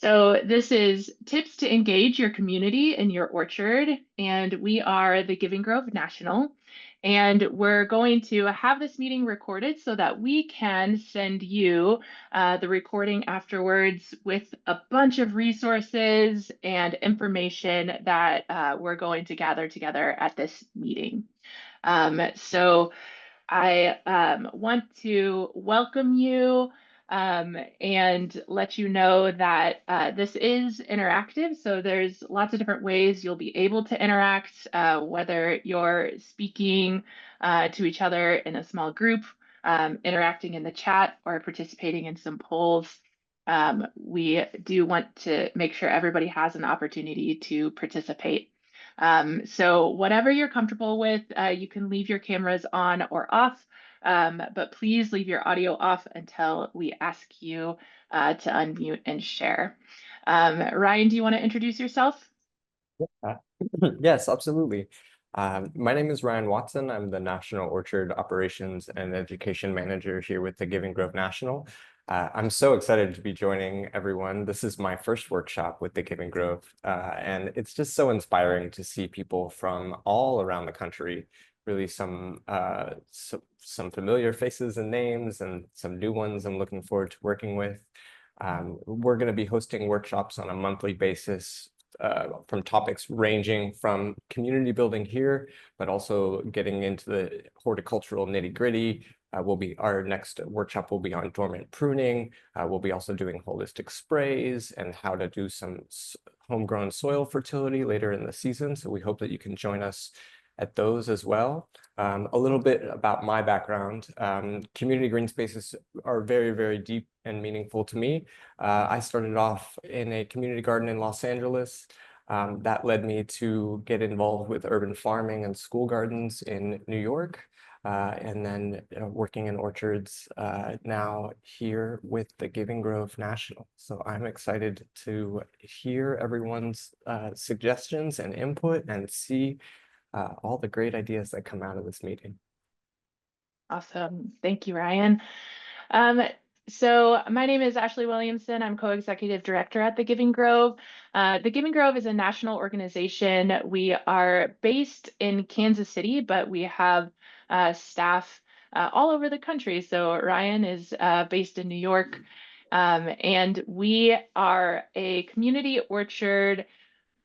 So this is tips to engage your community in your orchard, and we are the Giving Grove National, and we're going to have this meeting recorded so that we can send you the recording afterwards with a bunch of resources and information that we're going to gather together at this meeting. So I want to welcome you and let you know that this is interactive. So there's lots of different ways you'll be able to interact, whether you're speaking to each other in a small group, interacting in the chat, or participating in some polls. We do want to make sure everybody has an opportunity to participate. So whatever you're comfortable with, you can leave your cameras on or off, but please leave your audio off until we ask you to unmute and share. Ryan, do you want to introduce yourself? Uh, Yes, absolutely. My name is Ryan Watson. I'm the National Orchard Operations and Education Manager here with the Giving Grove National. I'm so excited to be joining everyone. This is my first workshop with the Giving Grove, and it's just so inspiring to see people from all around the country, really some familiar faces and names and some new ones I'm looking forward to working with. We're going to be hosting workshops on a monthly basis from topics ranging from community building here, but also getting into the horticultural nitty-gritty. Our next workshop will be on dormant pruning. We'll be also doing holistic sprays and how to do some homegrown soil fertility later in the season. So we hope that you can join us at those as well. A little bit about my background. Community green spaces are very, very deep and meaningful to me. I started off in a community garden in Los Angeles. That led me to get involved with urban farming and school gardens in New York. And then working in orchards now here with the Giving Grove National. So I'm excited to hear everyone's suggestions and input and see all the great ideas that come out of this meeting. Awesome. Thank you, Ryan. Um, so my name is Ashley Williamson. I'm co-executive director at the Giving Grove. The Giving Grove is a national organization. We are based in Kansas City, but we have staff all over the country. So Ryan is based in New York, and we are a community orchard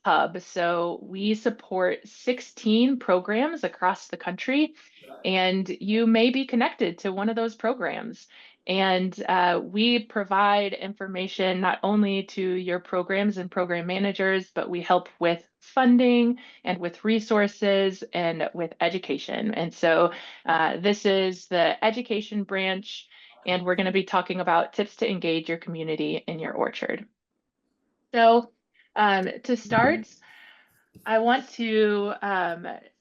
hub. So we support 16 programs across the country, and you may be connected to one of those programs. And we provide information not only to your programs and program managers, but we help with funding and with resources and with education. And so this is the education branch, and we're going to be talking about tips to engage your community in your orchard. So to start, I want to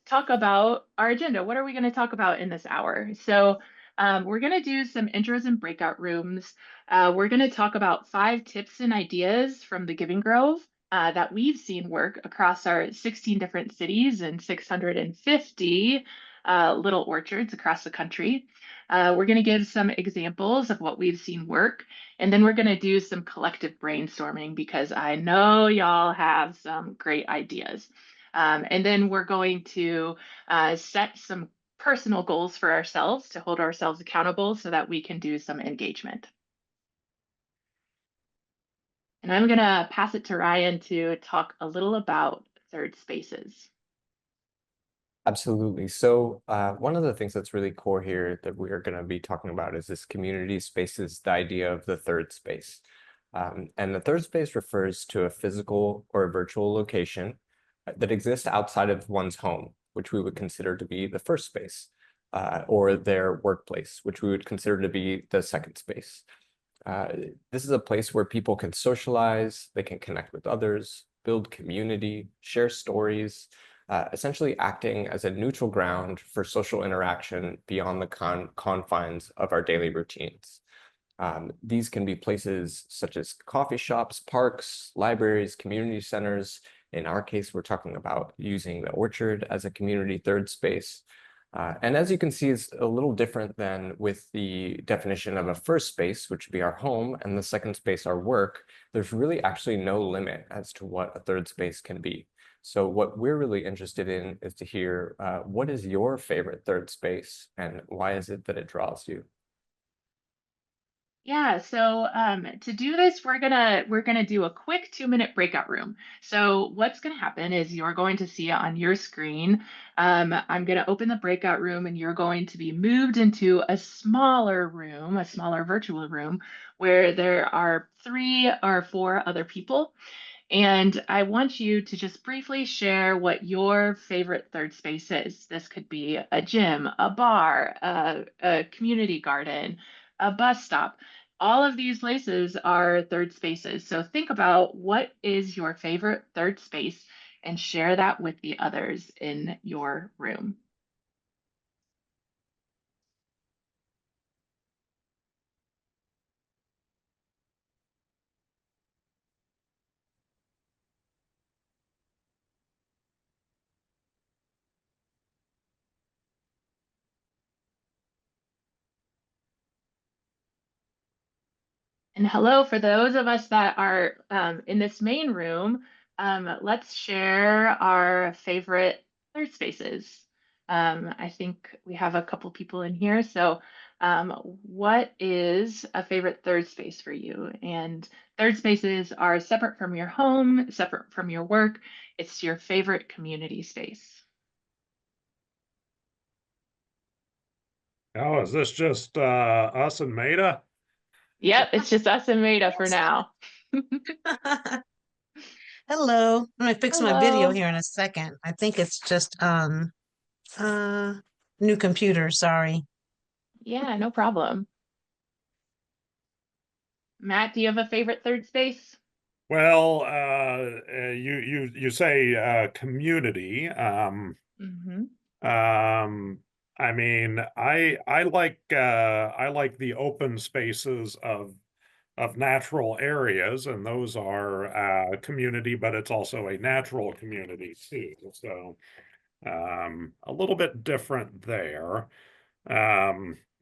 talk about our agenda. What are we going to talk about in this hour? So we're going to do some intros and breakout rooms. We're going to talk about 5 tips and ideas from the Giving Grove that we've seen work across our 16 different cities and 650 little orchards across the country. We're going to give some examples of what we've seen work, and then we're going to do some collective brainstorming because I know y'all have some great ideas. And then we're going to set some personal goals for ourselves to hold ourselves accountable so that we can do some engagement. And I'm going to pass it to Ryan to talk a little about third spaces. Absolutely. So one of the things that's really core here that we are going to be talking about is this community spaces, the idea of the third space. And the third space refers to a physical or a virtual location that exists outside of one's home, which we would consider to be the first space, or their workplace, which we would consider to be the second space. This is a place where people can socialize, they can connect with others, build community, share stories, essentially acting as a neutral ground for social interaction beyond the confines of our daily routines. These can be places such as coffee shops, parks, libraries, community centers. In our case, we're talking about using the orchard as a community third space. And as you can see, it's a little different than with the definition of a first space, which would be our home, and the second space, our work. There's really actually no limit as to what a third space can be. So what we're really interested in is to hear what is your favorite third space and why is it that it draws you? Yeah, so to do this, we're gonna do a quick 2-minute breakout room. So what's gonna happen is you're going to see on your screen. I'm gonna open the breakout room, and you're going to be moved into a smaller room, a smaller virtual room, where there are 3 or 4 other people. And I want you to just briefly share what your favorite third space is. This could be a gym, a bar, a community garden, a bus stop. All of these places are third spaces. So think about what is your favorite third space and share that with the others in your room. And hello, for those of us that are in this main room, let's share our favorite third spaces. I think we have a couple people in here. So, what is a favorite third space for you? And third spaces are separate from your home, separate from your work. It's your favorite community space. Oh, is this just us and Maida? Yep, it's just us and Maida for now. Hello. I'm gonna fix my video Hello. here in a second. I think it's just uh new computer, sorry. Yeah, no problem. Matt, do you have a favorite third space? Well, you say community. Mm-hmm. Um, I mean, I like the open spaces of natural areas, and those are community, but it's also a natural community too. So a little bit different there.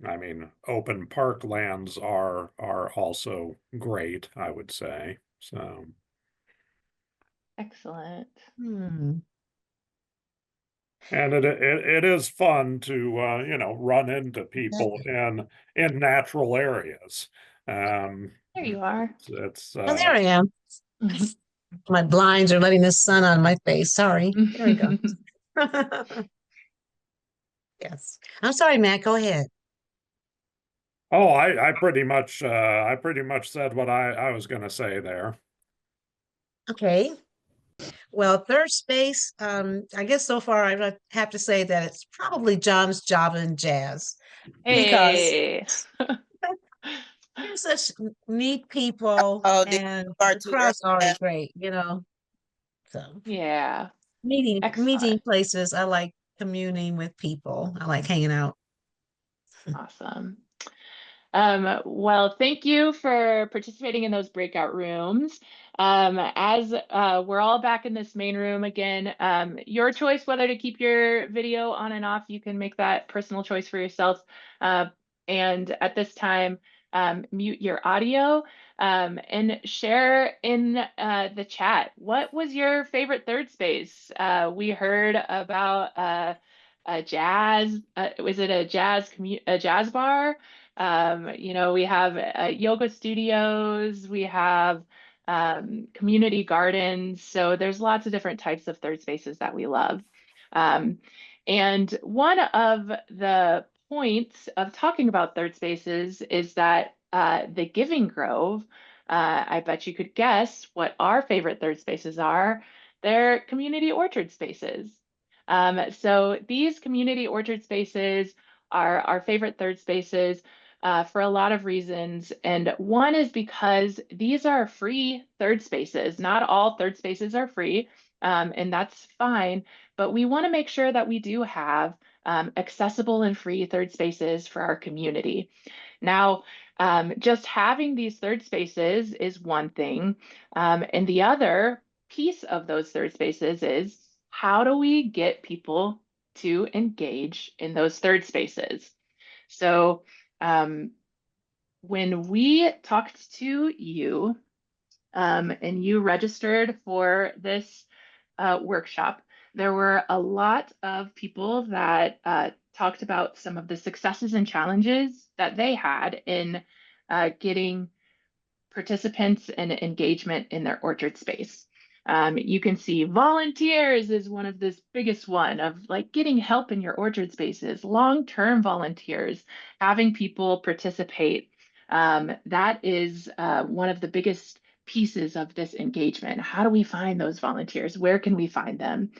I mean, open parklands are also great, I would say. So, Excellent. Hmm. and it is fun to run into people Okay. in natural areas. Um, There you are. it's Oh, there I am. My blinds are letting the sun on my face. Sorry. There we go. Yes. I'm sorry, Matt. Go ahead. oh, I pretty much said what I was going to say there. Okay. Well, third space, I guess so far I would have to say that it's probably John's Java and Jazz because Hey. they're such neat people Oh, the and far the too early. crowd's already great. So Yeah, meeting excellent. places. I like communing with people. I like hanging out. Awesome. Well, thank you for participating in those breakout rooms. As we're all back in this main room again, your choice whether to keep your video on and off, you can make that personal choice for yourself. Uh, and at this time, mute your audio and share in the chat. What was your favorite third space? We heard about a jazz, was it a jazz bar? We have yoga studios, we have community gardens. So there's lots of different types of third spaces that we love. Um, and one of the points of talking about third spaces is that the Giving Grove, I bet you could guess what our favorite third spaces are. They're community orchard spaces. So these community orchard spaces are our favorite third spaces for a lot of reasons. And one is because these are free third spaces. Not all third spaces are free, and that's fine. But we want to make sure that we do have accessible and free third spaces for our community. Now, just having these third spaces is one thing. And the other piece of those third spaces is how do we get people to engage in those third spaces. So when we talked to you and you registered for this workshop, there were a lot of people that talked about some of the successes and challenges that they had in getting participants and engagement in their orchard space. You can see volunteers is one of this biggest one of like getting help in your orchard spaces, long-term volunteers, having people participate. That is one of the biggest pieces of this engagement. How do we find those volunteers? Where can we find them?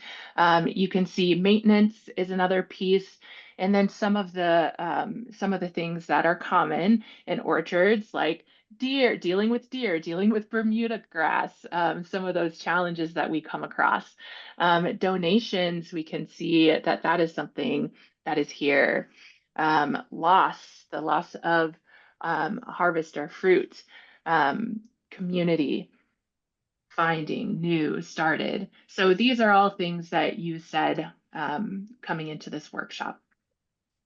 You can see maintenance is another piece. And then some of the things that are common in orchards, like dealing with deer, dealing with Bermuda grass, some of those challenges that we come across. Donations, we can see that that is something that is here. The loss of harvest or fruit, community, finding, new, started. So these are all things that you said coming into this workshop.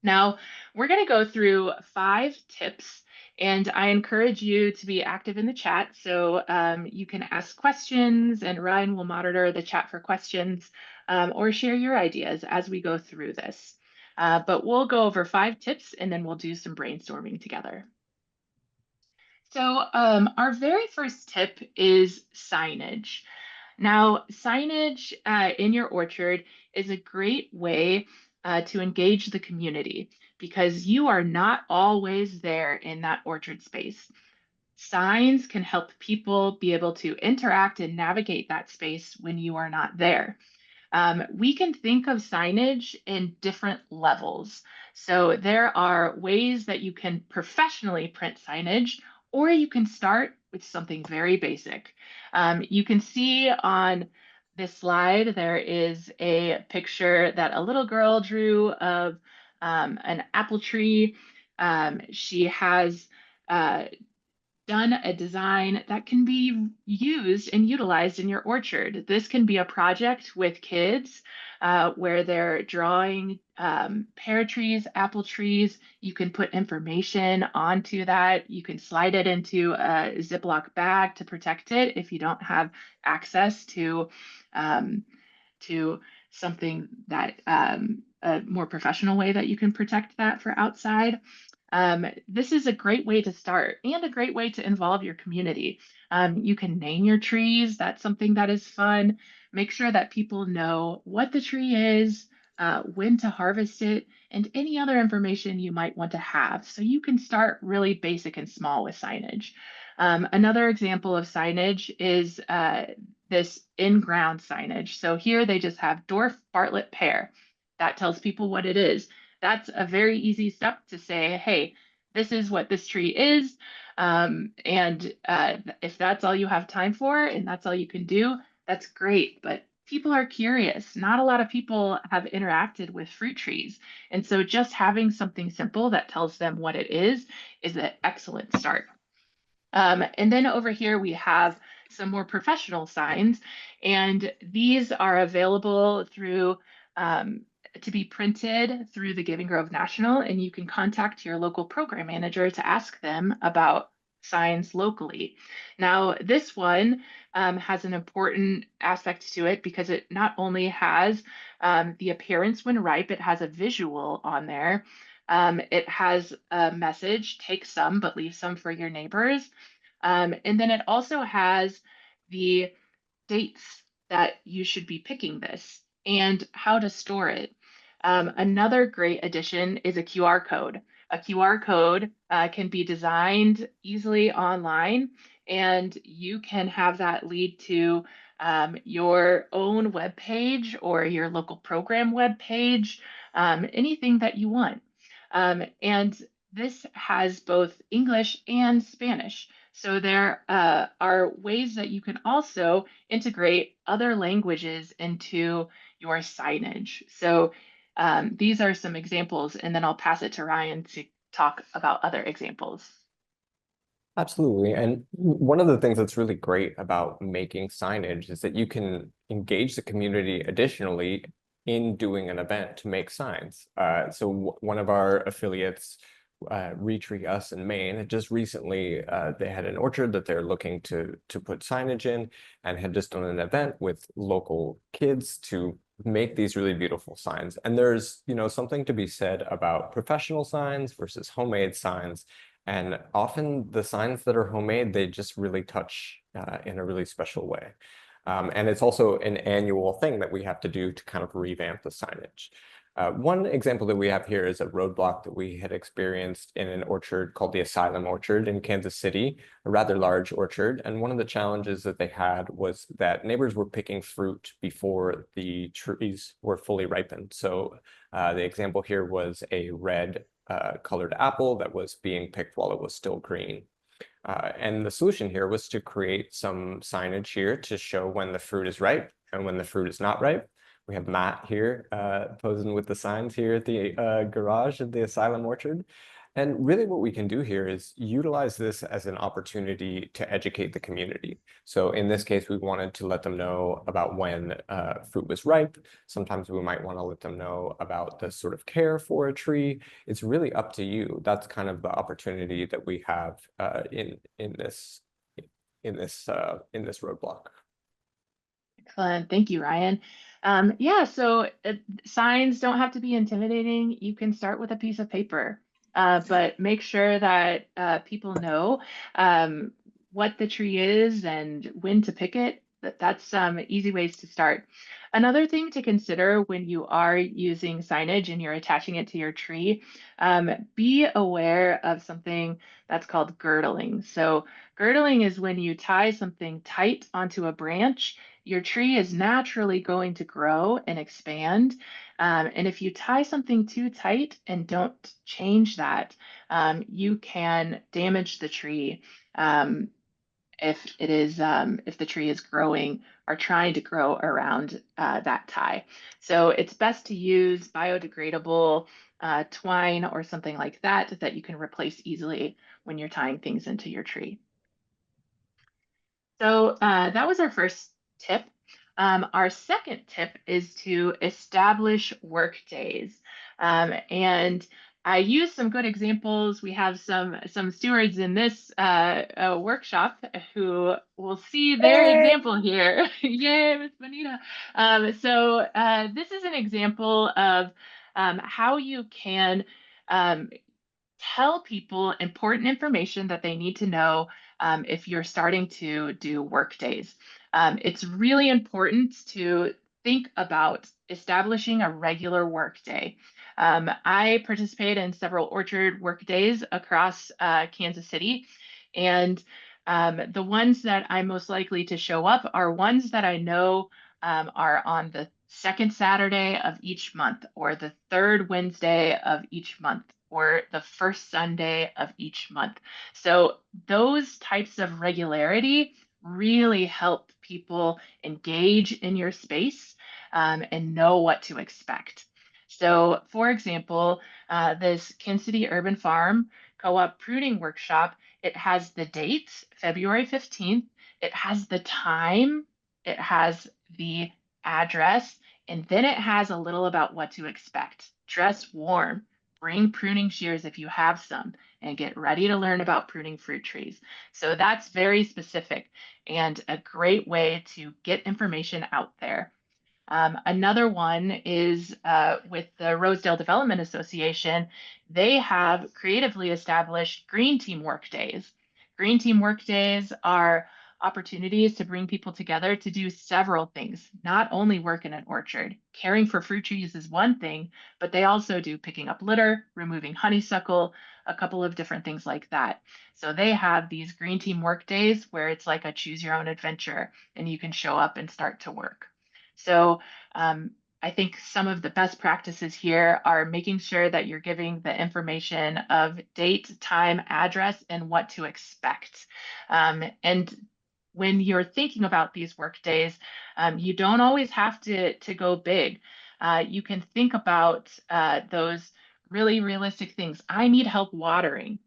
Now, we're going to go through 5 tips, and I encourage you to be active in the chat. So you can ask questions, and Ryan will monitor the chat for questions, or share your ideas as we go through this. But we'll go over 5 tips, and then we'll do some brainstorming together. So our very first tip is signage. Now, signage in your orchard is a great way to engage the community because you are not always there in that orchard space. Signs can help people be able to interact and navigate that space when you are not there. We can think of signage in different levels. So there are ways that you can professionally print signage, or you can start with something very basic. You can see on this slide, there is a picture that a little girl drew of an apple tree. She has done a design that can be used and utilized in your orchard. This can be a project with kids where they're drawing pear trees, apple trees. You can put information onto that. You can slide it into a Ziploc bag to protect it if you don't have access to something that a more professional way that you can protect that for outside. This is a great way to start and a great way to involve your community. You can name your trees. That's something that is fun. Make sure that people know what the tree is, when to harvest it, and any other information you might want to have. So you can start really basic and small with signage. Another example of signage is this in-ground signage. So here they just have dwarf Bartlett pear. That tells people what it is. That's a very easy step to say, hey, this is what this tree is. And if that's all you have time for and that's all you can do, that's great. But people are curious. Not a lot of people have interacted with fruit trees. And so just having something simple that tells them what it is an excellent start. And then over here, we have some more professional signs, and these are available through to be printed through the Giving Grove National, and you can contact your local program manager to ask them about signs locally. Now, this one has an important aspect to it because it not only has the appearance when ripe, it has a visual on there. It has a message, take some, but leave some for your neighbors. And then it also has the dates that you should be picking this and how to store it. Another great addition is a QR code. A QR code can be designed easily online, and you can have that lead to your own web page or your local program web page, anything that you want. And this has both English and Spanish. So there are ways that you can also integrate other languages into your signage. So these are some examples, and then I'll pass it to Ryan to talk about other examples. Absolutely. And one of the things that's really great about making signage is that you can engage the community additionally in doing an event to make signs. So one of our affiliates, Retree Us in Maine, had just recently, they had an orchard that they're looking to put signage in, and had just done an event with local kids to make these really beautiful signs. And there's, you know, something to be said about professional signs versus homemade signs. And often the signs that are homemade, they just really touch in a really special way. And it's also an annual thing that we have to do to kind of revamp the signage. One example that we have here is a roadblock that we had experienced in an orchard called the Asylum Orchard in Kansas City, a rather large orchard. And one of the challenges that they had was that neighbors were picking fruit before the trees were fully ripened. So the example here was a red colored apple that was being picked while it was still green. And the solution here was to create some signage here to show when the fruit is ripe and when the fruit is not ripe. We have Matt here posing with the signs here at the garage of the Asylum Orchard. And really what we can do here is utilize this as an opportunity to educate the community. So in this case, we wanted to let them know about when fruit was ripe. Sometimes we might want to let them know about the sort of care for a tree. It's really up to you. That's kind of the opportunity that we have in this roadblock. Excellent. Thank you, Ryan. Yeah, so signs don't have to be intimidating. You can start with a piece of paper, but make sure that people know what the tree is and when to pick it. That's some easy ways to start. Another thing to consider when you are using signage and you're attaching it to your tree, be aware of something that's called girdling. So girdling is when you tie something tight onto a branch. Your tree is naturally going to grow and expand. And if you tie something too tight and don't change that, you can damage the tree if the tree is growing or trying to grow around that tie. So it's best to use biodegradable twine or something like that that you can replace easily when you're tying things into your tree. So that was our first tip. Our second tip is to establish work days. And I used some good examples. We have some stewards in this workshop who will see their example here. Yay, Miss Bonita. So this is an example of how you can tell people important information that they need to know if you're starting to do work days. It's really important to think about establishing a regular work day. I participate in several orchard work days across Kansas City, and the ones that I'm most likely to show up are ones that I know are on the second Saturday of each month, or the third Wednesday of each month, or the first Sunday of each month. So those types of regularity really help people engage in your space and know what to expect. So for example, this Kansas City Urban Farm Co-op pruning workshop, it has the date, February 15th, it has the time, it has the address, and then it has a little about what to expect. Dress warm, bring pruning shears if you have some, and get ready to learn about pruning fruit trees. So that's very specific and a great way to get information out there. Another one is with the Rosedale Development Association. They have creatively established Green Team Work Days. Green Team Work Days are opportunities to bring people together to do several things, not only work in an orchard. Caring for fruit trees is one thing, but they also do picking up litter, removing honeysuckle, a couple of different things like that. So they have these Green Team Work Days where it's like a choose your own adventure and you can show up and start to work. So I think some of the best practices here are making sure that you're giving the information of date, time, address, and what to expect. And when you're thinking about these work days, you don't always have to go big. You can think about those really realistic things. I need help watering.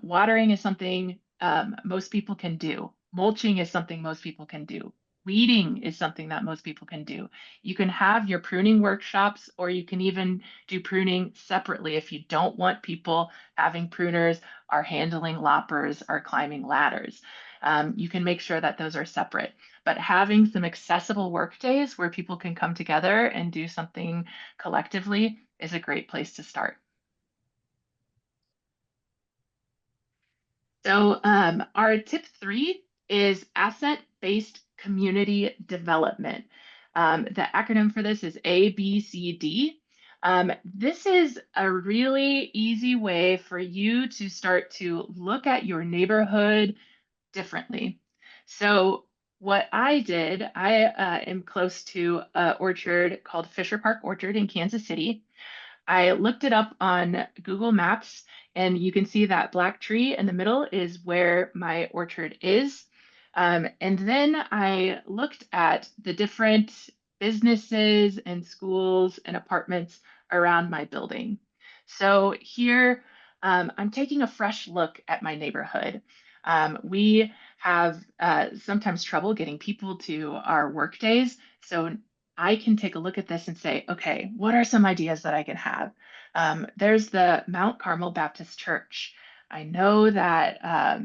Watering is something most people can do. Mulching is something most people can do. Weeding is something that most people can do. You can have your pruning workshops, or you can even do pruning separately if you don't want people having pruners or handling loppers or climbing ladders. You can make sure that those are separate. But having some accessible work days where people can come together and do something collectively is a great place to start. So our tip 3 is asset-based community development. The acronym for this is ABCD. This is a really easy way for you to start to look at your neighborhood differently. So what I did, I am close to an orchard called Fisher Park Orchard in Kansas City. I looked it up on Google Maps, and you can see that black tree in the middle is where my orchard is. And then I looked at the different businesses and schools and apartments around my building. So here, I'm taking a fresh look at my neighborhood. We have sometimes trouble getting people to our work days. So I can take a look at this and say, okay, what are some ideas that I can have? There's the Mount Carmel Baptist Church. I know that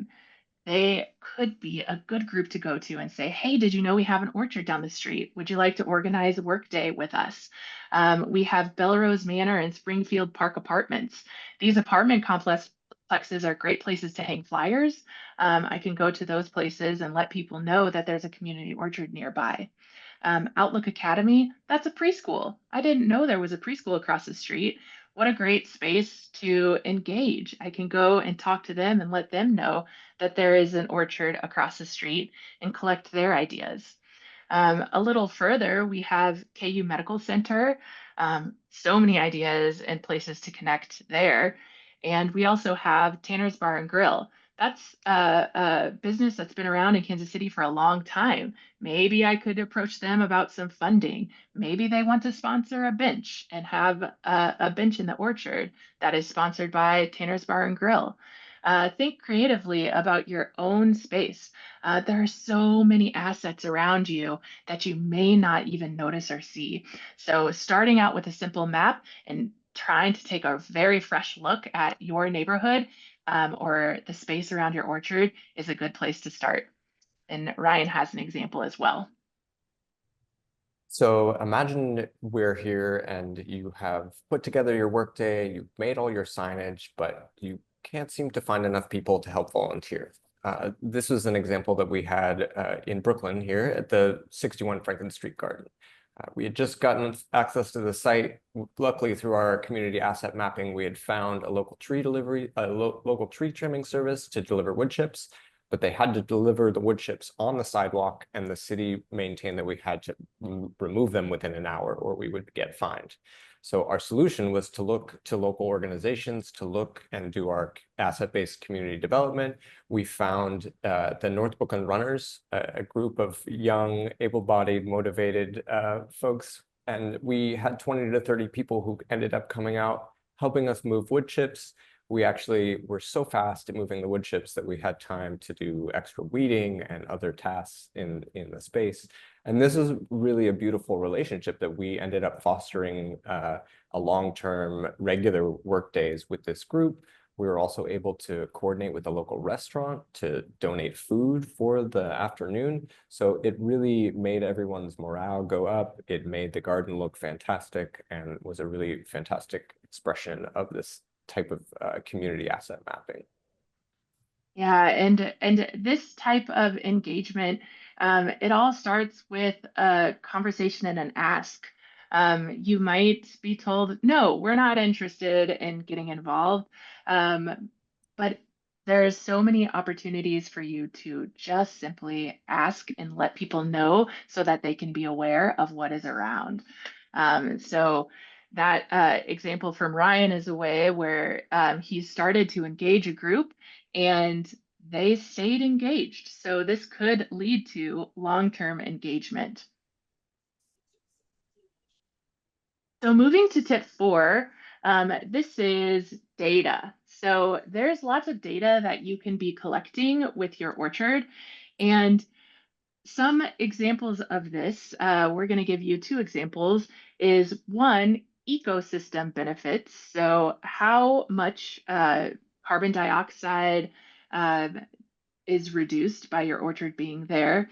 they could be a good group to go to and say, hey, did you know we have an orchard down the street? Would you like to organize a work day with us? We have Belrose Manor and Springfield Park Apartments. These apartment complexes are great places to hang flyers. I can go to those places and let people know that there's a community orchard nearby. Outlook Academy, that's a preschool. I didn't know there was a preschool across the street. What a great space to engage. I can go and talk to them and let them know that there is an orchard across the street and collect their ideas. A little further, we have KU Medical Center. So many ideas and places to connect there. And we also have Tanner's Bar and Grill. That's a business that's been around in Kansas City for a long time. Maybe I could approach them about some funding. Maybe they want to sponsor a bench and have a bench in the orchard that is sponsored by Tanner's Bar and Grill. Think creatively about your own space. There are so many assets around you that you may not even notice or see. So starting out with a simple map and trying to take a very fresh look at your neighborhood or the space around your orchard is a good place to start. And Ryan has an example as well. So imagine we're here and you have put together your workday, you've made all your signage, but you can't seem to find enough people to help volunteer. This was an example that we had in Brooklyn here at the 61 Franklin Street Garden. We had just gotten access to the site. Luckily, through our community asset mapping, we had found a local tree local tree trimming service to deliver wood chips, but they had to deliver the wood chips on the sidewalk, and the city maintained that we had to remove them within an hour or we would get fined. So our solution was to look to local organizations to look and do our asset-based community development. We found the North Brooklyn Runners, a group of young, able-bodied, motivated folks. And we had 20 to 30 people who ended up coming out, helping us move wood chips. We actually were so fast at moving the wood chips that we had time to do extra weeding and other tasks in the space. And this is really a beautiful relationship that we ended up fostering a long-term regular work days with this group. We were also able to coordinate with a local restaurant to donate food for the afternoon. So it really made everyone's morale go up. It made the garden look fantastic and was a really fantastic expression of this type of community asset mapping. Yeah, and this type of engagement, it all starts with a conversation and an ask. You might be told, no, we're not interested in getting involved. But there's so many opportunities for you to just simply ask and let people know so that they can be aware of what is around. So that example from Ryan is a way where he started to engage a group and they stayed engaged. So this could lead to long-term engagement. So moving to tip 4, this is data. So there's lots of data that you can be collecting with your orchard. And some examples of this, we're going to give you two examples, is one, ecosystem benefits. So how much carbon dioxide is reduced by your orchard being there?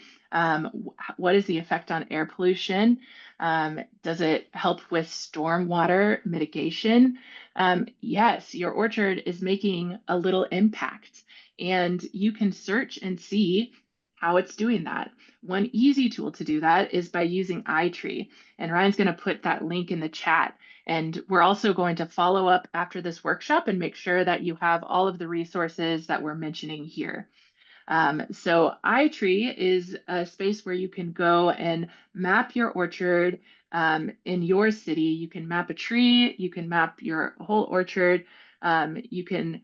What is the effect on air pollution? Does it help with stormwater mitigation? Yes, your orchard is making a little impact, and you can search and see how it's doing that. One easy tool to do that is by using iTree, and Ryan's going to put that link in the chat. And we're also going to follow up after this workshop and make sure that you have all of the resources that we're mentioning here. So iTree is a space where you can go and map your orchard in your city. You can map a tree, you can map your whole orchard, you can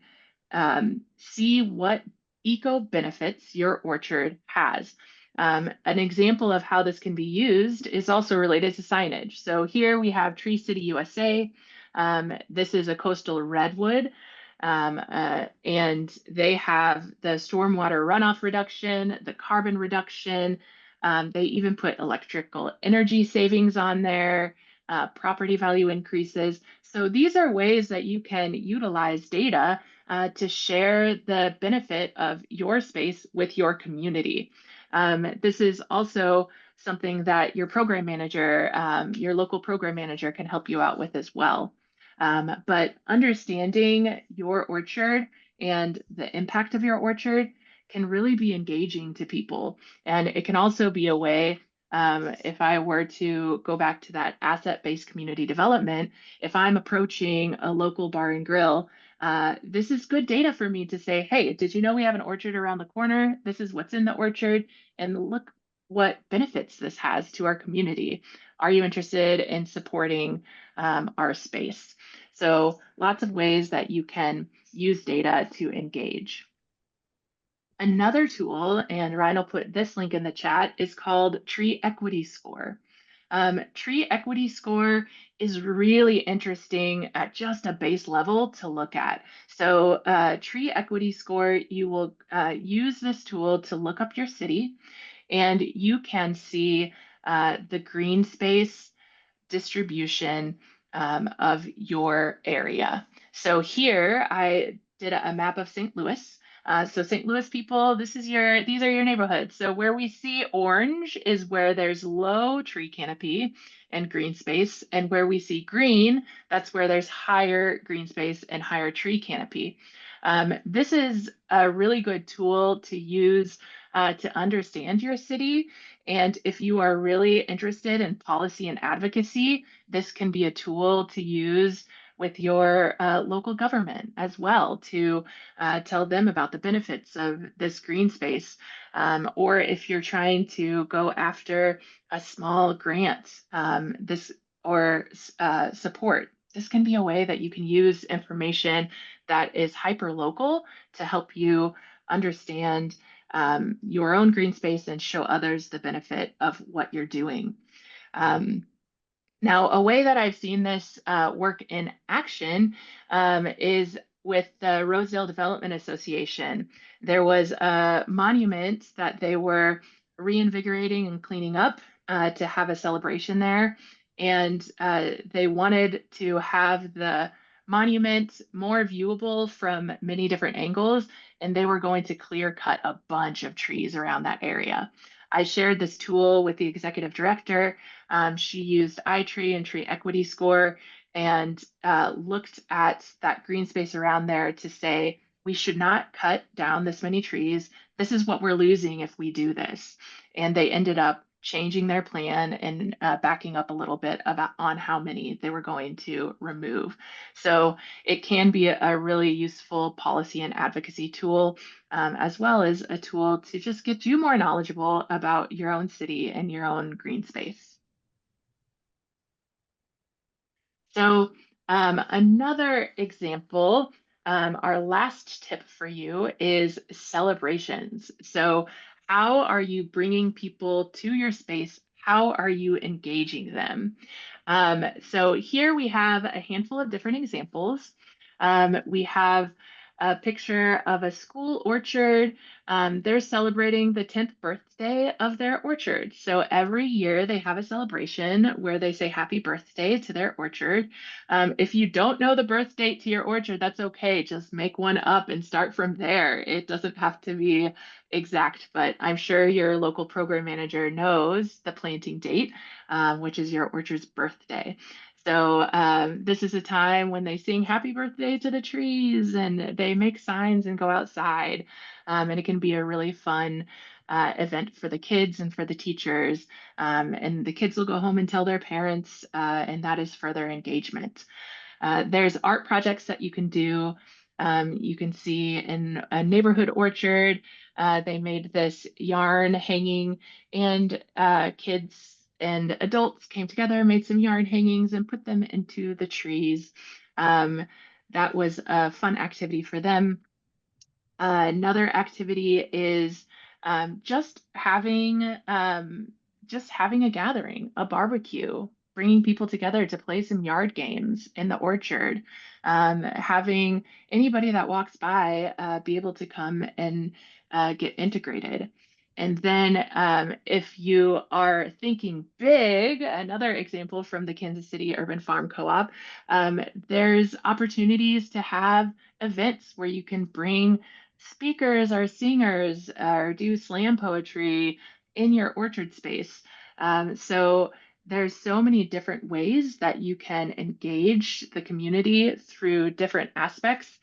see what eco benefits your orchard has. An example of how this can be used is also related to signage. So here we have Tree City USA. This is a coastal redwood. And they have the stormwater runoff reduction, the carbon reduction. They even put electrical energy savings on there, property value increases. So these are ways that you can utilize data to share the benefit of your space with your community. This is also something that your program manager, your local program manager can help you out with as well. But understanding your orchard and the impact of your orchard can really be engaging to people. And it can also be a way, if I were to go back to that asset-based community development, if I'm approaching a local bar and grill, this is good data for me to say, hey, did you know we have an orchard around the corner? This is what's in the orchard, and look what benefits this has to our community. Are you interested in supporting our space? So lots of ways that you can use data to engage. Another tool, and Ryan will put this link in the chat, is called Tree Equity Score. Tree Equity Score is really interesting at just a base level to look at. So Tree Equity Score, you will use this tool to look up your city, and you can see the green space distribution of your area. So here I did a map of St. Louis. So St. Louis people, these are your neighborhoods. So where we see orange is where there's low tree canopy and green space. And where we see green, that's where there's higher green space and higher tree canopy. This is a really good tool to use to understand your city. And if you are really interested in policy and advocacy, this can be a tool to use with your local government as well to tell them about the benefits of this green space. Or if you're trying to go after a small grant or support, this can be a way that you can use information that is hyper local to help you understand your own green space and show others the benefit of what you're doing. Now, a way that I've seen this work in action is with the Rosedale Development Association. There was a monument that they were reinvigorating and cleaning up to have a celebration there. And they wanted to have the monument more viewable from many different angles, and they were going to clear cut a bunch of trees around that area. I shared this tool with the executive director. She used iTree and Tree Equity Score and looked at that green space around there to say, we should not cut down this many trees. This is what we're losing if we do this. And they ended up changing their plan and backing up a little bit on how many they were going to remove. So it can be a really useful policy and advocacy tool, as well as a tool to just get you more knowledgeable about your own city and your own green space. So another example, our last tip for you is celebrations. So how are you bringing people to your space? How are you engaging them? So here we have a handful of different examples. We have a picture of a school orchard. They're celebrating the 10th birthday of their orchard. So every year they have a celebration where they say happy birthday to their orchard. If you don't know the birth date to your orchard, that's okay. Just make one up and start from there. It doesn't have to be exact, but I'm sure your local program manager knows the planting date, which is your orchard's birthday. So this is a time when they sing happy birthday to the trees and they make signs and go outside. And it can be a really fun event for the kids and for the teachers. And the kids will go home and tell their parents, and that is further engagement. There's art projects that you can do. You can see in a neighborhood orchard, they made this yarn hanging, and kids and adults came together, made some yarn hangings, and put them into the trees. That was a fun activity for them. Another activity is just having a gathering, a barbecue, bringing people together to play some yard games in the orchard, having anybody that walks by be able to come and get integrated. And then if you are thinking big, another example from the Kansas City Urban Farm Co-op, there's opportunities to have events where you can bring speakers or singers or do slam poetry in your orchard space. So there's so many different ways that you can engage the community through different aspects.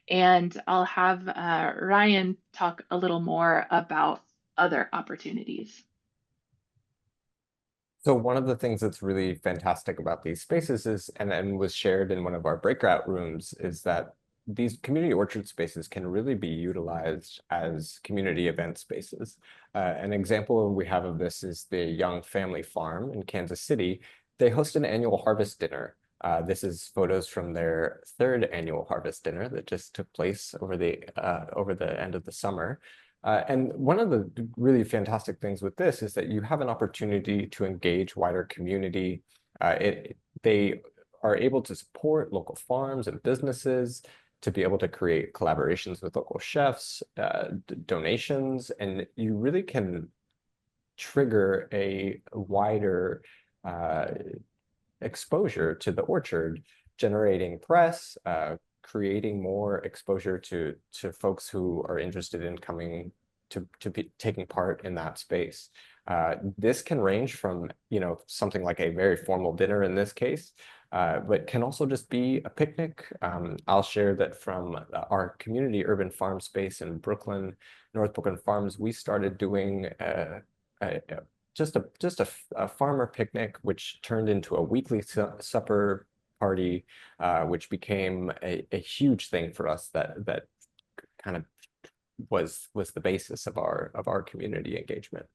And I'll have Ryan talk a little more about other opportunities. So one of the things that's really fantastic about these spaces is, and was shared in one of our breakout rooms, is that these community orchard spaces can really be utilized as community event spaces. An example we have of this is the Young Family Farm in Kansas City. They host an annual harvest dinner. This is photos from their third annual harvest dinner that just took place over the end of the summer. And one of the really fantastic things with this is that you have an opportunity to engage wider community. They are able to support local farms and businesses, to be able to create collaborations with local chefs, donations, and you really can trigger a wider exposure to the orchard, generating press, creating more exposure to folks who are interested in coming to be taking part in that space. This can range from, something like a very formal dinner in this case, but can also just be a picnic. I'll share that from our community urban farm space in Brooklyn, North Brooklyn Farms, we started doing just a farmer picnic, which turned into a weekly supper party, which became a huge thing for us that kind of was the basis of our community engagement.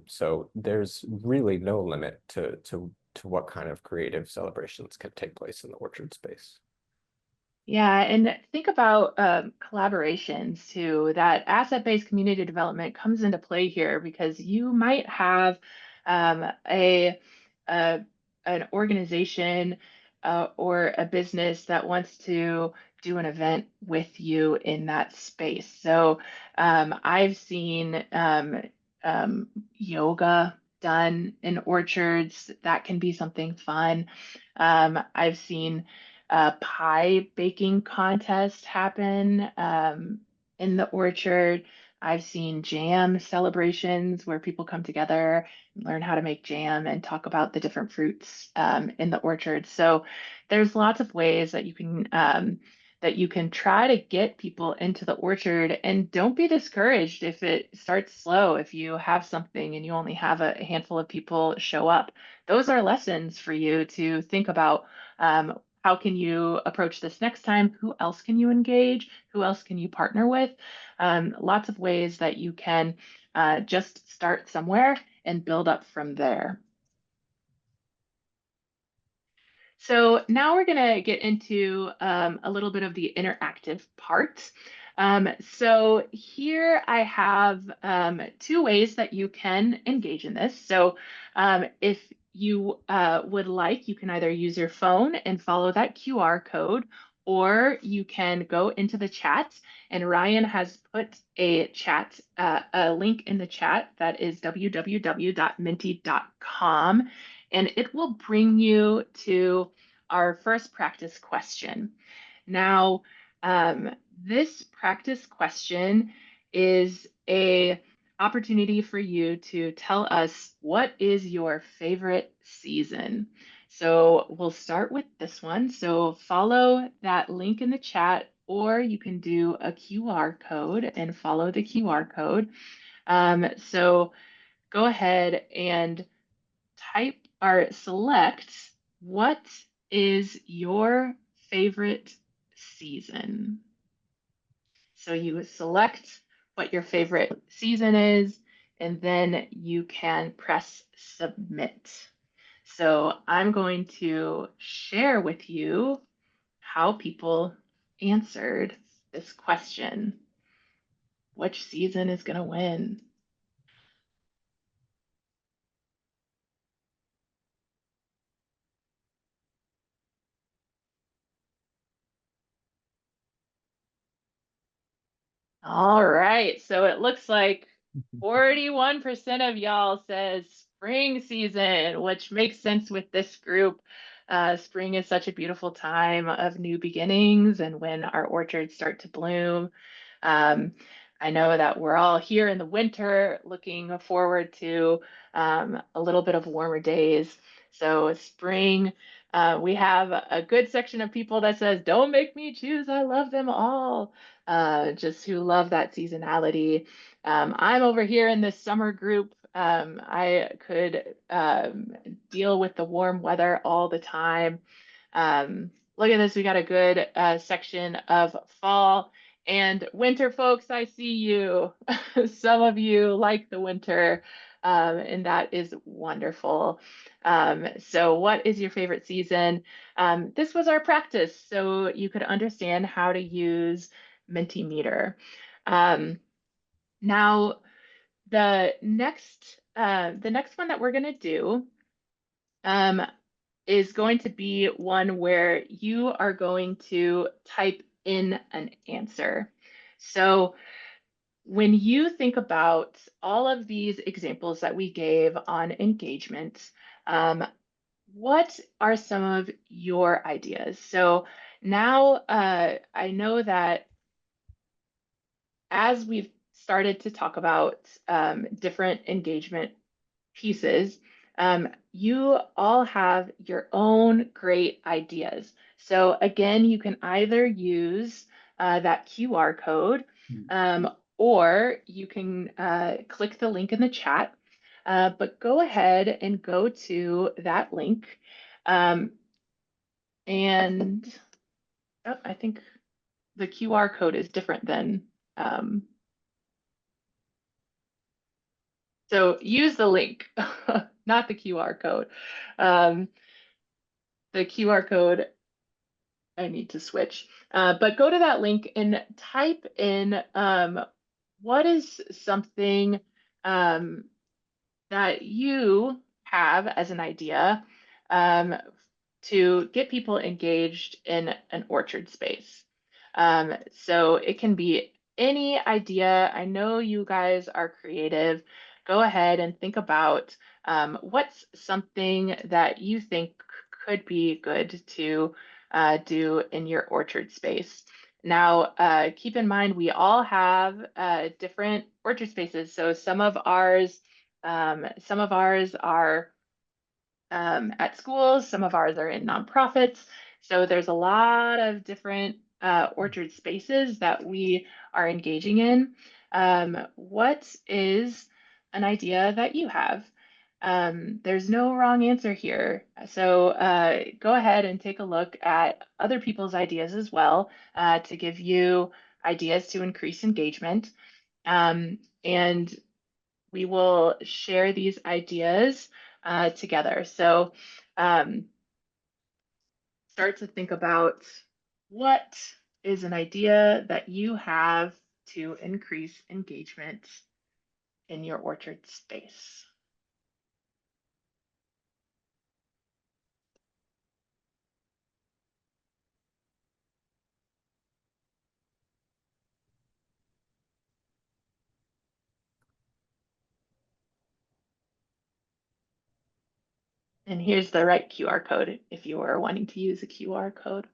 So there's really no limit to what kind of creative celebrations can take place in the orchard space. Yeah, and think about collaborations too. That asset-based community development comes into play here because you might have um, a, a an organization or a business that wants to do an event with you in that space. So I've seen yoga done in orchards. That can be something fun. I've seen pie baking contest happen in the orchard. I've seen jam celebrations where people come together and learn how to make jam and talk about the different fruits in the orchard. So there's lots of ways that you can try to get people into the orchard, and don't be discouraged if it starts slow. If you have something and you only have a handful of people show up, those are lessons for you to think about. How can you approach this next time? Who else can you engage? Who else can you partner with? Lots of ways that you can just start somewhere and build up from there. So now we're going to get into a little bit of the interactive part. So here I have two ways that you can engage in this. So if you would like, you can either use your phone and follow that QR code, or you can go into the chat, and Ryan has put a link in the chat that is www.minty.com, and it will bring you to our first practice question. Now, this practice question is a opportunity for you to tell us what is your favorite season. So we'll start with this one. So follow that link in the chat, or you can do a QR code and follow the QR code. So go ahead and type or select what is your favorite season. So you select what your favorite season is, and then you can press submit. So I'm going to share with you how people answered this question. Which season is going to win? All right, so it looks like 41% of y'all says spring season, which makes sense with this group. Spring is such a beautiful time of new beginnings and when our orchards start to bloom. I know that we're all here in the winter looking forward to a little bit of warmer days. So spring, we have a good section of people that says, don't make me choose, I love them all. Just who love that seasonality. I'm over here in this summer group. I could deal with the warm weather all the time. Look at this, we got a good section of fall and winter, folks. I see you. Some of you like the winter, and that is wonderful. So what is your favorite season? This was our practice, so you could understand how to use Mentimeter. Now, the next one that we're going to do is going to be one where you are going to type in an answer. So when you think about all of these examples that we gave on engagement, what are some of your ideas? So now I know that as we've started to talk about different engagement pieces, you all have your own great ideas. So again, you can either use that QR code, or you can click the link in the chat, but go ahead and go to that link. And oh, I think the QR code is different than, so use the link, not the QR code. The QR code, I need to switch. But go to that link and type in what is something that you have as an idea to get people engaged in an orchard space. So it can be any idea. I know you guys are creative. Go ahead and think about what's something that you think could be good to do in your orchard space. Now, keep in mind, we all have different orchard spaces. So some of ours are at schools, some of ours are in nonprofits. So there's a lot of different orchard spaces that we are engaging in. What is an idea that you have? There's no wrong answer here. So go ahead and take a look at other people's ideas as well to give you ideas to increase engagement. And we will share these ideas together. So start to think about what is an idea that you have to increase engagement in your orchard space. And here's the right QR code if you were wanting to use a QR code.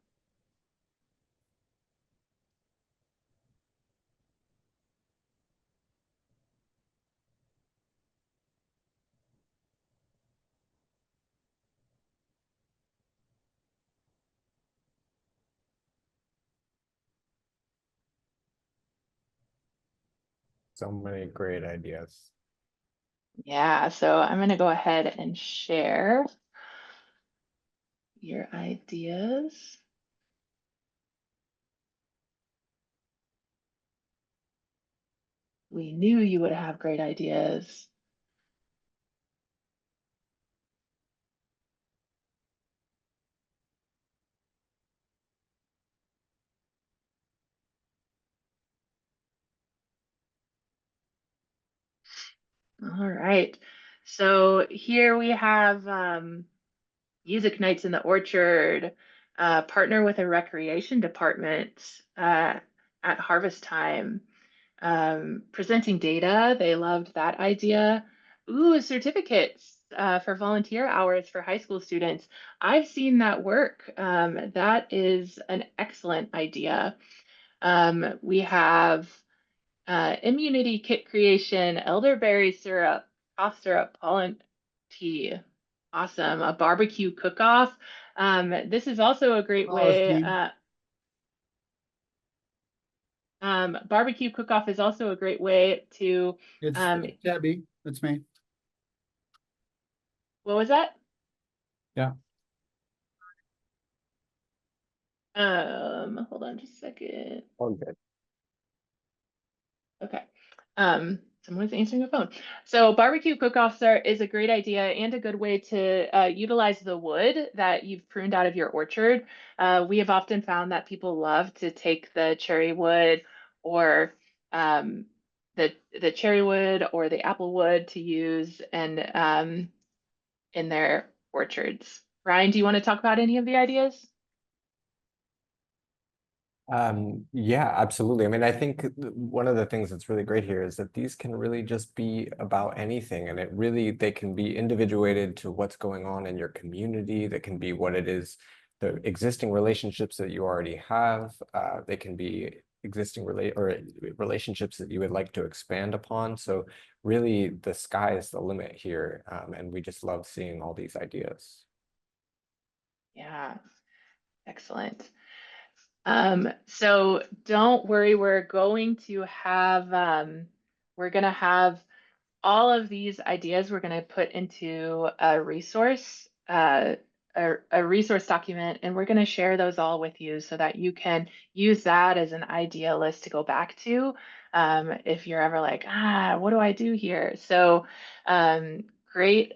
So many great ideas. Yeah, so I'm going to go ahead and share your ideas. We knew you would have great ideas. All right. So here we have music nights in the orchard, partner with a recreation department at harvest time. Presenting data, they loved that idea. Ooh, certificates for volunteer hours for high school students. I've seen that work. That is an excellent idea. We have immunity kit creation, elderberry syrup, cough syrup, pollen tea. Awesome. A barbecue cook-off. This is also a great way. Barbecue cook-off is also a great way to. It's Debbie. That's me. What was that? Yeah. Hold on just a second. All good. Okay. Someone's answering a phone. So barbecue cook-offs is a great idea and a good way to utilize the wood that you've pruned out of your orchard. We have often found that people love to take the cherry wood or um, the cherry wood or the apple wood to use and in their orchards. Ryan, do you want to talk about any of the ideas? Yeah, absolutely. I mean, I think one of the things that's really great here is that these can really just be about anything, and they can be individuated to what's going on in your community. That can be what it is, the existing relationships that you already have. They can be existing relationships that you would like to expand upon. So really, the sky is the limit here, and we just love seeing all these ideas. Yeah, excellent. So don't worry, we're going to have all of these ideas we're going to put into a resource, a resource document, and we're going to share those all with you so that you can use that as an idea list to go back to if you're ever like, what do I do here? So great.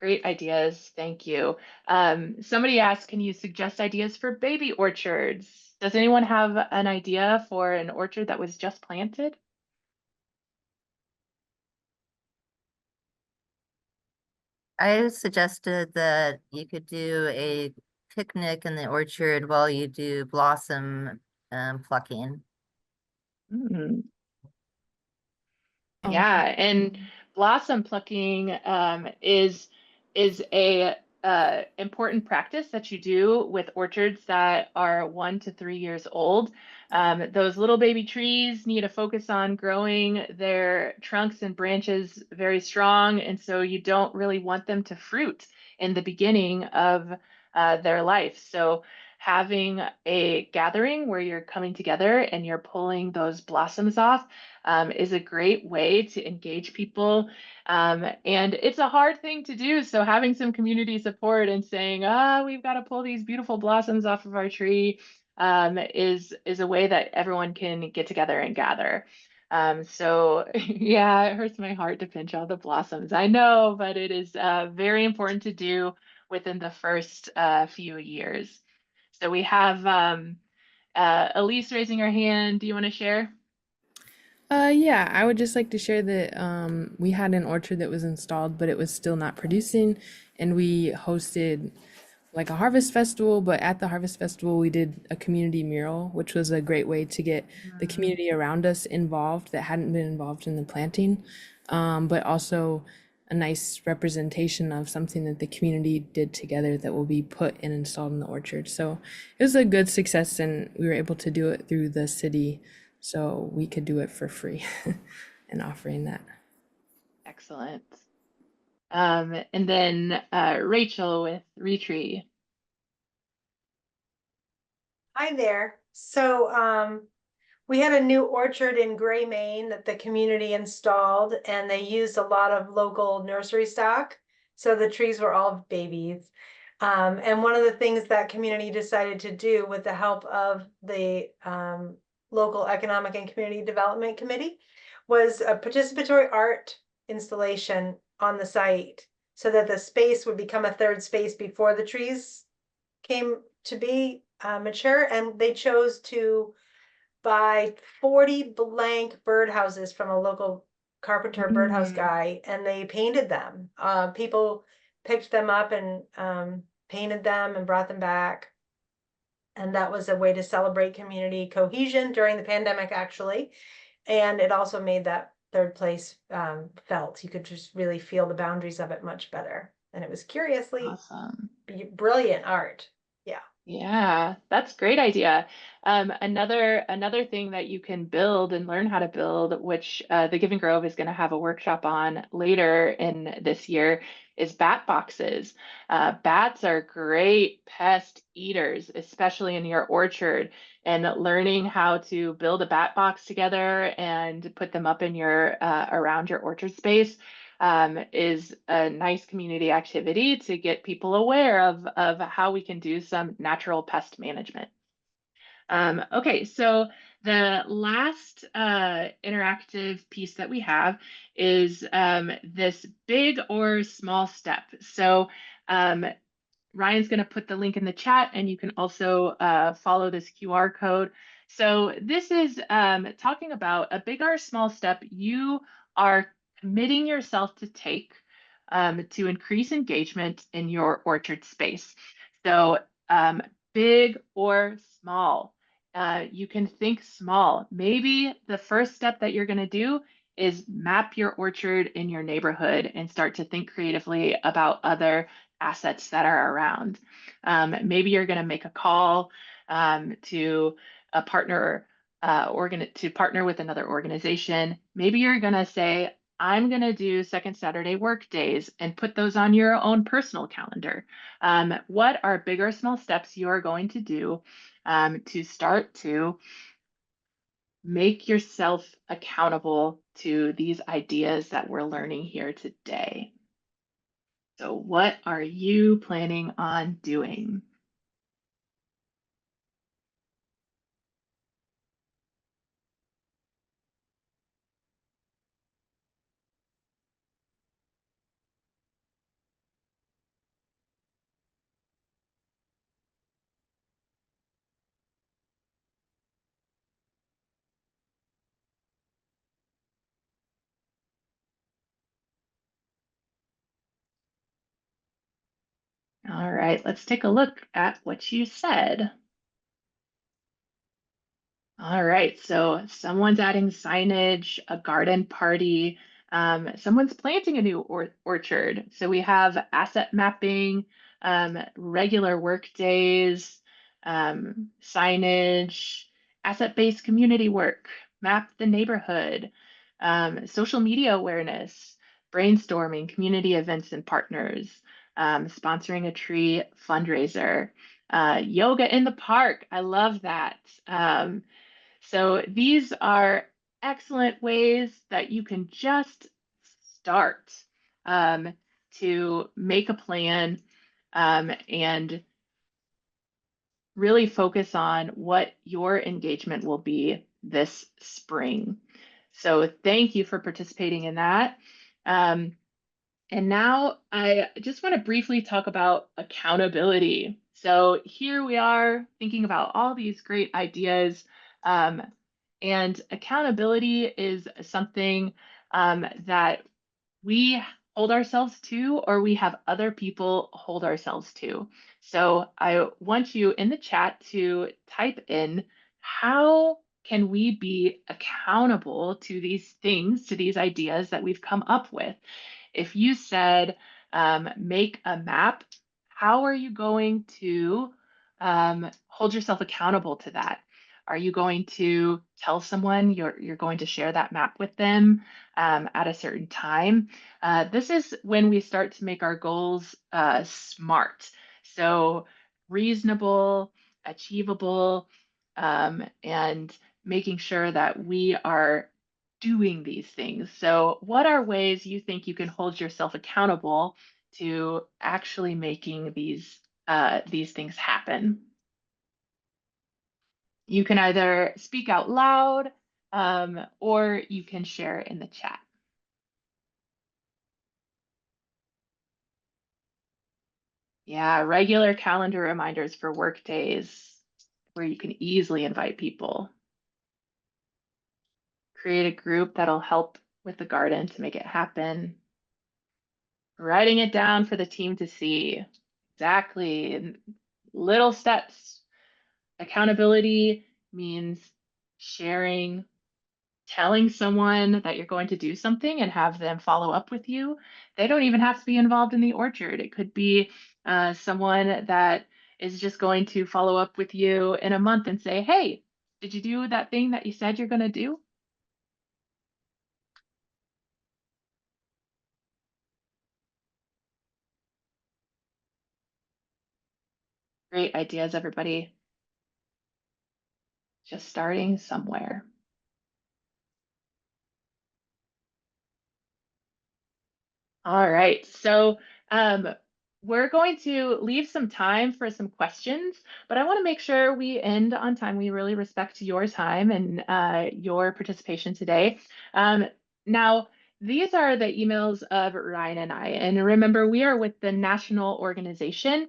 Great ideas. Thank you. Somebody asked, can you suggest ideas for baby orchards? Does anyone have an idea for an orchard that was just planted? I suggested that you could do a picnic in the orchard while you do blossom plucking. Mm. Oh. Yeah, and blossom plucking is a important practice that you do with orchards that are 1 to 3 years old. Those little baby trees need to focus on growing their trunks and branches very strong, and so you don't really want them to fruit in the beginning of their life. So having a gathering where you're coming together and you're pulling those blossoms off is a great way to engage people. And it's a hard thing to do. So having some community support and saying, we've got to pull these beautiful blossoms off of our tree is a way that everyone can get together and gather. So yeah, it hurts my heart to pinch all the blossoms. I know, but it is very important to do within the first few years. So we have Elise raising her hand. Do you want to share? Yeah, I would just like to share that we had an orchard that was installed, but it was still not producing, and we hosted like a harvest festival, but at the harvest festival we did a community mural, which was a great way to get the community around us involved that hadn't been involved in the planting, but also a nice representation of something that the community did together that will be put and installed in the orchard. So it was a good success, and we were able to do it through the city, so we could do it for free and offering that. Excellent. And then Rachel with Retree. Hi there. So we had a new orchard in Gray, Maine that the community installed, and they used a lot of local nursery stock. So the trees were all babies. And one of the things that community decided to do with the help of the local economic and community development committee was a participatory art installation on the site so that the space would become a third space before the trees came to be mature. And they chose to buy 40 blank birdhouses from a local carpenter birdhouse guy, and they painted them. People picked them up and painted them and brought them back. And that was a way to celebrate community cohesion during the pandemic, actually. And it also made that third place felt. You could just really feel the boundaries of it much better. And it was curiously Awesome. brilliant art. Yeah, that's a great idea. Another thing that you can build and learn how to build, which the Giving Grove is going to have a workshop on later in this year, is bat boxes. Bats are great pest eaters, especially in your orchard. And learning how to build a bat box together and put them up in your around your orchard space is a nice community activity to get people aware of how we can do some natural pest management. Okay, so the last interactive piece that we have is this big or small step. So Ryan's going to put the link in the chat, and you can also follow this QR code. So this is talking about a big or small step you are committing yourself to take to increase engagement in your orchard space. So big or small, you can think small. Maybe the first step that you're going to do is map your orchard in your neighborhood and start to think creatively about other assets that are around. Maybe you're going to make a call to a partner to partner with another organization. Maybe you're going to say, I'm going to do second Saturday work days and put those on your own personal calendar. What are big or small steps you are going to do to start to make yourself accountable to these ideas that we're learning here today? So what are you planning on doing? All right, let's take a look at what you said. All right, so someone's adding signage, a garden party, someone's planting a new orchard. So we have asset mapping, regular work days, signage, asset-based community work, map the neighborhood, social media awareness, brainstorming, community events and partners, sponsoring a tree fundraiser, yoga in the park. I love that. So these are excellent ways that you can just start to make a plan and really focus on what your engagement will be this spring. So thank you for participating in that. And now I just want to briefly talk about accountability. So here we are thinking about all these great ideas. And accountability is something that we hold ourselves to, or we have other people hold ourselves to. So I want you in the chat to type in, how can we be accountable to these things, to these ideas that we've come up with? if you said, make a map, how are you going to hold yourself accountable to that? Are you going to tell someone you're going to share that map with them at a certain time? This is when we start to make our goals smart. So reasonable, achievable, and making sure that we are doing these things. So what are ways you think you can hold yourself accountable to actually making these things happen? You can either speak out loud or you can share in the chat. Yeah, regular calendar reminders for work days where you can easily invite people. Create a group that'll help with the garden to make it happen. Writing it down for the team to see. Exactly. Little steps. Accountability means sharing, telling someone that you're going to do something and have them follow up with you. They don't even have to be involved in the orchard. It could be someone that is just going to follow up with you in a month and say, hey, did you do that thing that you said you're going to do? Great ideas, everybody. Just starting somewhere. All right, so we're going to leave some time for some questions, but I want to make sure we end on time. We really respect your time and your participation today. Now, these are the emails of Ryan and I, and remember, we are with the national organization.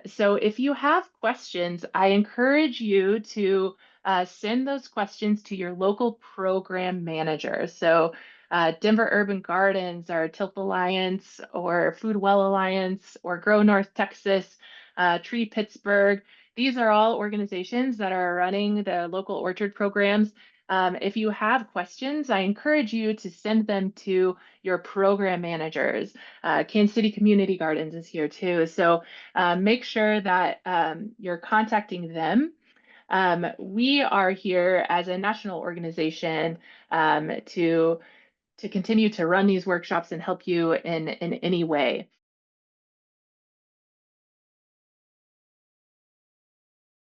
So if you have questions, I encourage you to send those questions to your local program manager. So Denver Urban Gardens or Tilth Alliance or Food Well Alliance or Grow North Texas, Tree Pittsburgh. These are all organizations that are running the local orchard programs. If you have questions, I encourage you to send them to your program managers. Kansas City Community Gardens is here too. So make sure that you're contacting them. We are here as a national organization to continue to run these workshops and help you in any way.